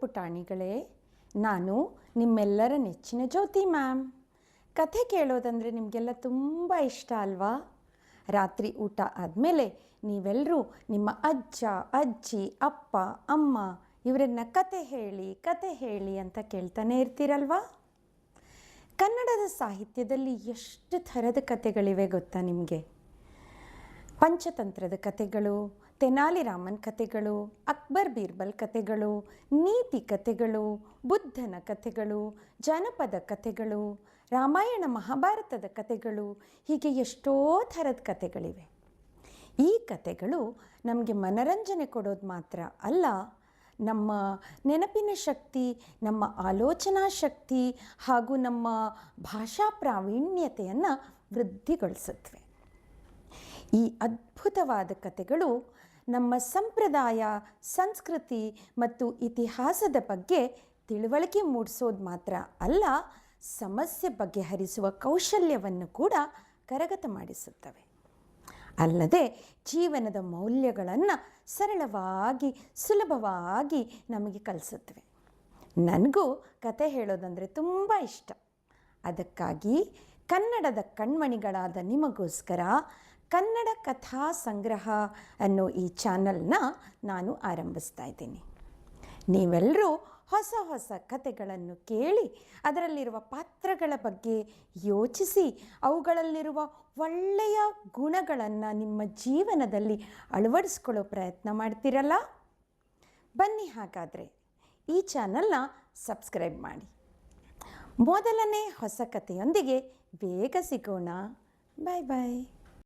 ಪುಟಾಣಿಗಳೇ, ನಾನು ನಿಮ್ಮೆಲ್ಲರ ನೆಚ್ಚಿನ ಜ್ಯೋತಿ ಮ್ಯಾಮ್. ಕಥೆ ಕೇಳೋದಂದರೆ ನಿಮಗೆಲ್ಲ ತುಂಬ ಇಷ್ಟ ಅಲ್ವಾ? ರಾತ್ರಿ ಊಟ ಆದಮೇಲೆ ನೀವೆಲ್ಲರೂ ನಿಮ್ಮ ಅಜ್ಜ, ಅಜ್ಜಿ, ಅಪ್ಪ, ಅಮ್ಮ ಇವರನ್ನ ಕತೆ ಹೇಳಿ ಅಂತ ಕೇಳ್ತಾನೆ ಇರ್ತೀರಲ್ವಾ? ಕನ್ನಡದ ಸಾಹಿತ್ಯದಲ್ಲಿ ಎಷ್ಟು ಥರದ ಕಥೆಗಳಿವೆ ಗೊತ್ತಾ ನಿಮಗೆ? ಪಂಚತಂತ್ರದ ಕಥೆಗಳು, ತೆನಾಲಿ ರಾಮನ್ ಕಥೆಗಳು, ಅಕ್ಬರ್ ಬೀರ್ಬಲ್ ಕಥೆಗಳು, ನೀತಿ ಕಥೆಗಳು, ಬುದ್ಧನ ಕಥೆಗಳು, ಜನಪದ ಕಥೆಗಳು, ರಾಮಾಯಣ ಮಹಾಭಾರತದ ಕಥೆಗಳು, ಹೀಗೆ ಎಷ್ಟೋ ಥರದ ಕಥೆಗಳಿವೆ. ಈ ಕಥೆಗಳು ನಮಗೆ ಮನರಂಜನೆ ಕೊಡೋದು ಮಾತ್ರ ಅಲ್ಲ, ನಮ್ಮ ನೆನಪಿನ ಶಕ್ತಿ, ನಮ್ಮ ಆಲೋಚನಾ ಶಕ್ತಿ ಹಾಗೂ ನಮ್ಮ ಭಾಷಾ ಪ್ರಾವೀಣ್ಯತೆಯನ್ನು ವೃದ್ಧಿಗೊಳಿಸುತ್ತವೆ. ಈ ಅದ್ಭುತವಾದ ಕಥೆಗಳು ನಮ್ಮ ಸಂಪ್ರದಾಯ, ಸಂಸ್ಕೃತಿ ಮತ್ತು ಇತಿಹಾಸದ ಬಗ್ಗೆ ತಿಳುವಳಿಕೆ ಮೂಡಿಸೋದು ಮಾತ್ರ ಅಲ್ಲ, ಸಮಸ್ಯೆ ಬಗೆಹರಿಸುವ ಕೌಶಲ್ಯವನ್ನು ಕೂಡ ಕರಗತ ಮಾಡಿಸುತ್ತವೆ. ಅಲ್ಲದೆ ಜೀವನದ ಮೌಲ್ಯಗಳನ್ನು ಸರಳವಾಗಿ, ಸುಲಭವಾಗಿ ನಮಗೆ ಕಲಿಸುತ್ತವೆ. ನನಗೂ ಕತೆ ಹೇಳೋದಂದರೆ ತುಂಬ ಇಷ್ಟ. ಅದಕ್ಕಾಗಿ ಕನ್ನಡದ ಕಣ್ಮಣಿಗಳಾದ ನಿಮಗೋಸ್ಕರ ಕನ್ನಡ ಕಥಾ ಸಂಗ್ರಹ ಅನ್ನೋ ಈ ಚಾನಲ್ನ ನಾನು ಆರಂಭಿಸ್ತಾ ಇದ್ದೀನಿ. ನೀವೆಲ್ಲರೂ ಹೊಸ ಹೊಸ ಕಥೆಗಳನ್ನು ಕೇಳಿ ಅದರಲ್ಲಿರುವ ಪಾತ್ರಗಳ ಬಗ್ಗೆ ಯೋಚಿಸಿ ಅವುಗಳಲ್ಲಿರುವ ಒಳ್ಳೆಯ ಗುಣಗಳನ್ನು ನಿಮ್ಮ ಜೀವನದಲ್ಲಿ ಅಳವಡಿಸ್ಕೊಳ್ಳೋ ಪ್ರಯತ್ನ ಮಾಡ್ತೀರಲ್ಲ? ಬನ್ನಿ, ಹಾಗಾದರೆ ಈ ಚಾನಲ್ನ ಸಬ್ಸ್ಕ್ರೈಬ್ ಮಾಡಿ. ಮೊದಲನೇ ಹೊಸ ಕಥೆಯೊಂದಿಗೆ ಬೇಗ ಸಿಗೋಣ. ಬಾಯ್ ಬಾಯ್.